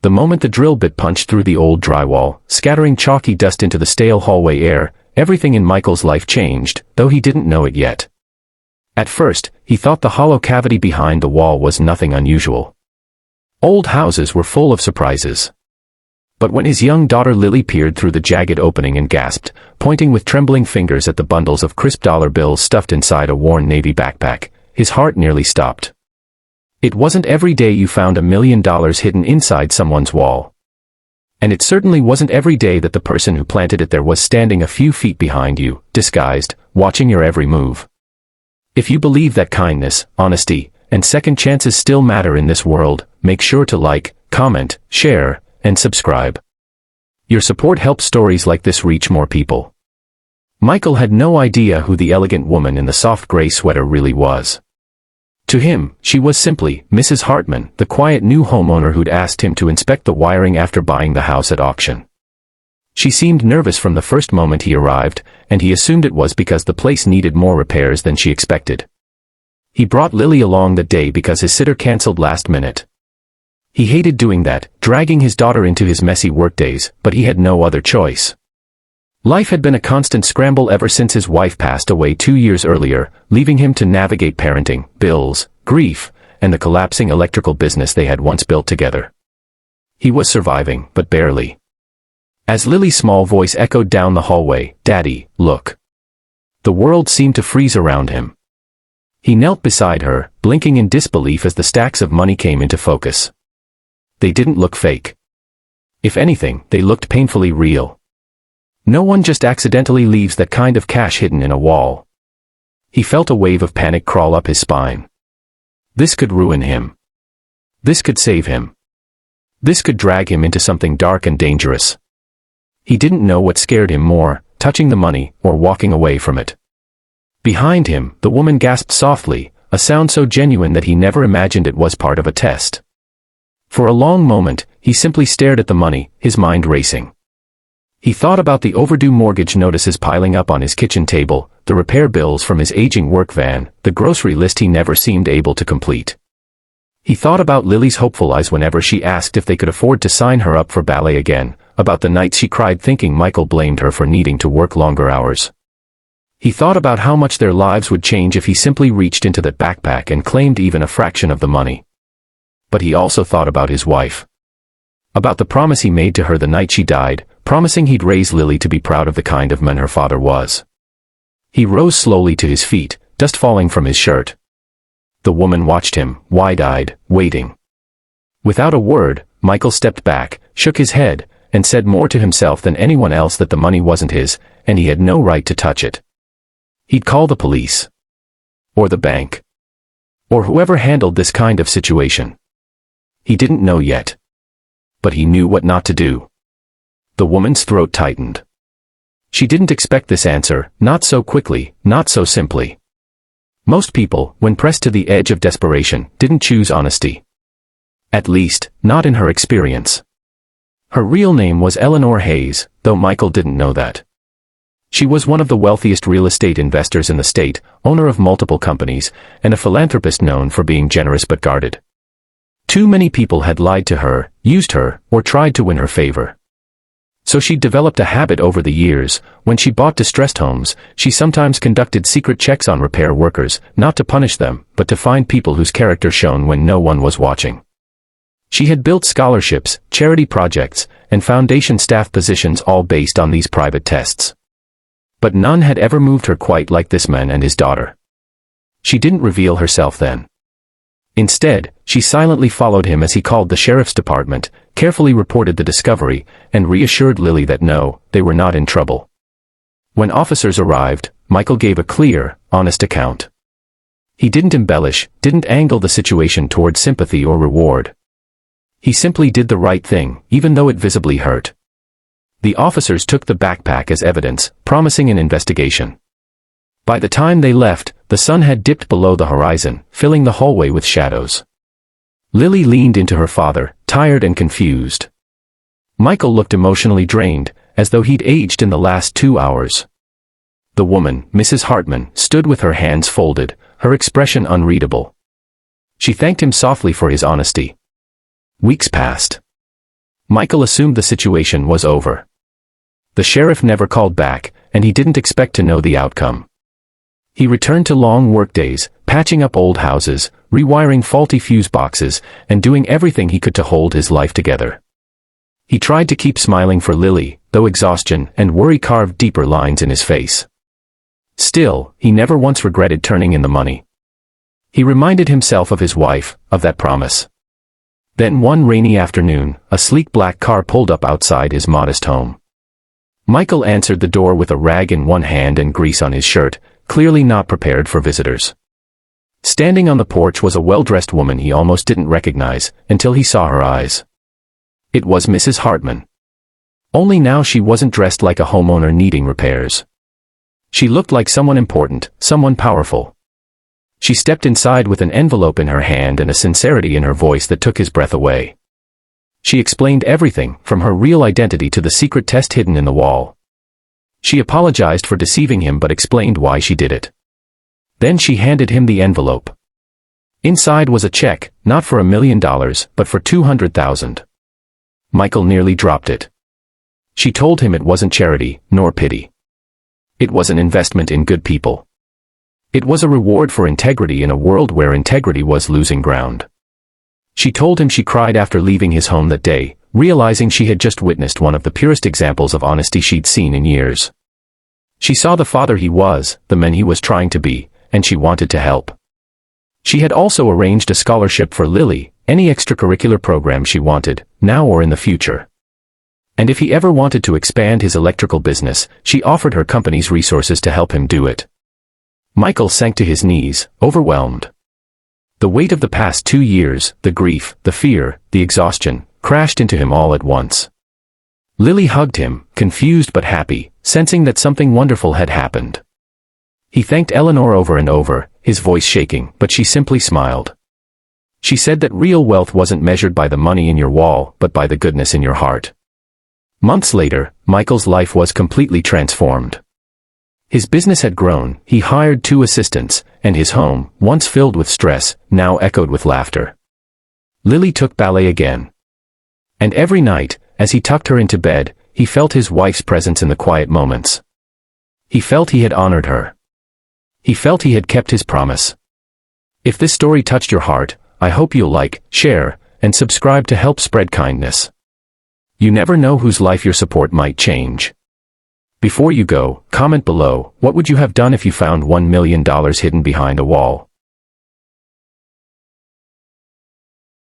The moment the drill bit punched through the old drywall, scattering chalky dust into the stale hallway air, everything in Michael's life changed, though he didn't know it yet. At first, he thought the hollow cavity behind the wall was nothing unusual. Old houses were full of surprises. But when his young daughter Lily peered through the jagged opening and gasped, pointing with trembling fingers at the bundles of crisp dollar bills stuffed inside a worn navy backpack, his heart nearly stopped. It wasn't every day you found $1 million hidden inside someone's wall. And it certainly wasn't every day that the person who planted it there was standing a few feet behind you, disguised, watching your every move. If you believe that kindness, honesty, and second chances still matter in this world, make sure to like, comment, share, and subscribe. Your support helps stories like this reach more people. Michael had no idea who the elegant woman in the soft gray sweater really was. To him, she was simply Mrs. Hartman, the quiet new homeowner who'd asked him to inspect the wiring after buying the house at auction. She seemed nervous from the first moment he arrived, and he assumed it was because the place needed more repairs than she expected. He brought Lily along that day because his sitter canceled last minute. He hated doing that, dragging his daughter into his messy workdays, but he had no other choice. Life had been a constant scramble ever since his wife passed away 2 years earlier, leaving him to navigate parenting, bills, grief, and the collapsing electrical business they had once built together. He was surviving, but barely. As Lily's small voice echoed down the hallway, "Daddy, look." The world seemed to freeze around him. He knelt beside her, blinking in disbelief as the stacks of money came into focus. They didn't look fake. If anything, they looked painfully real. No one just accidentally leaves that kind of cash hidden in a wall. He felt a wave of panic crawl up his spine. This could ruin him. This could save him. This could drag him into something dark and dangerous. He didn't know what scared him more, touching the money, or walking away from it. Behind him, the woman gasped softly, a sound so genuine that he never imagined it was part of a test. For a long moment, he simply stared at the money, his mind racing. He thought about the overdue mortgage notices piling up on his kitchen table, the repair bills from his aging work van, the grocery list he never seemed able to complete. He thought about Lily's hopeful eyes whenever she asked if they could afford to sign her up for ballet again, about the nights she cried thinking Michael blamed her for needing to work longer hours. He thought about how much their lives would change if he simply reached into that backpack and claimed even a fraction of the money. But he also thought about his wife. About the promise he made to her the night she died, promising he'd raise Lily to be proud of the kind of man her father was. He rose slowly to his feet, dust falling from his shirt. The woman watched him, wide-eyed, waiting. Without a word, Michael stepped back, shook his head, and said more to himself than anyone else that the money wasn't his, and he had no right to touch it. He'd call the police. Or the bank. Or whoever handled this kind of situation. He didn't know yet. But he knew what not to do. The woman's throat tightened. She didn't expect this answer, not so quickly, not so simply. Most people, when pressed to the edge of desperation, didn't choose honesty. At least, not in her experience. Her real name was Eleanor Hayes, though Michael didn't know that. She was one of the wealthiest real estate investors in the state, owner of multiple companies, and a philanthropist known for being generous but guarded. Too many people had lied to her, used her, or tried to win her favor. So she'd developed a habit over the years. When she bought distressed homes, she sometimes conducted secret checks on repair workers, not to punish them, but to find people whose character shone when no one was watching. She had built scholarships, charity projects, and foundation staff positions all based on these private tests. But none had ever moved her quite like this man and his daughter. She didn't reveal herself then. Instead, she silently followed him as he called the sheriff's department, carefully reported the discovery, and reassured Lily that no, they were not in trouble. When officers arrived, Michael gave a clear, honest account. He didn't embellish, didn't angle the situation toward sympathy or reward. He simply did the right thing, even though it visibly hurt. The officers took the backpack as evidence, promising an investigation. By the time they left, the sun had dipped below the horizon, filling the hallway with shadows. Lily leaned into her father, tired and confused. Michael looked emotionally drained, as though he'd aged in the last 2 hours. The woman, Mrs. Hartman, stood with her hands folded, her expression unreadable. She thanked him softly for his honesty. Weeks passed. Michael assumed the situation was over. The sheriff never called back, and he didn't expect to know the outcome. He returned to long workdays, patching up old houses, rewiring faulty fuse boxes, and doing everything he could to hold his life together. He tried to keep smiling for Lily, though exhaustion and worry carved deeper lines in his face. Still, he never once regretted turning in the money. He reminded himself of his wife, of that promise. Then one rainy afternoon, a sleek black car pulled up outside his modest home. Michael answered the door with a rag in one hand and grease on his shirt, clearly not prepared for visitors. Standing on the porch was a well-dressed woman he almost didn't recognize, until he saw her eyes. It was Mrs. Hartman. Only now she wasn't dressed like a homeowner needing repairs. She looked like someone important, someone powerful. She stepped inside with an envelope in her hand and a sincerity in her voice that took his breath away. She explained everything, from her real identity to the secret test hidden in the wall. She apologized for deceiving him but explained why she did it. Then she handed him the envelope. Inside was a check, not for $1 million, but for $200,000. Michael nearly dropped it. She told him it wasn't charity, nor pity. It was an investment in good people. It was a reward for integrity in a world where integrity was losing ground. She told him she cried after leaving his home that day, realizing she had just witnessed one of the purest examples of honesty she'd seen in years. She saw the father he was, the man he was trying to be, and she wanted to help. She had also arranged a scholarship for Lily, any extracurricular program she wanted, now or in the future. And if he ever wanted to expand his electrical business, she offered her company's resources to help him do it. Michael sank to his knees, overwhelmed. The weight of the past 2 years, the grief, the fear, the exhaustion, crashed into him all at once. Lily hugged him, confused but happy, sensing that something wonderful had happened. He thanked Eleanor over and over, his voice shaking, but she simply smiled. She said that real wealth wasn't measured by the money in your wall, but by the goodness in your heart. Months later, Michael's life was completely transformed. His business had grown, he hired 2 assistants, and his home, once filled with stress, now echoed with laughter. Lily took ballet again. And every night, as he tucked her into bed, he felt his wife's presence in the quiet moments. He felt he had honored her. He felt he had kept his promise. If this story touched your heart, I hope you'll like, share, and subscribe to help spread kindness. You never know whose life your support might change. Before you go, comment below, what would you have done if you found $1 million hidden behind a wall?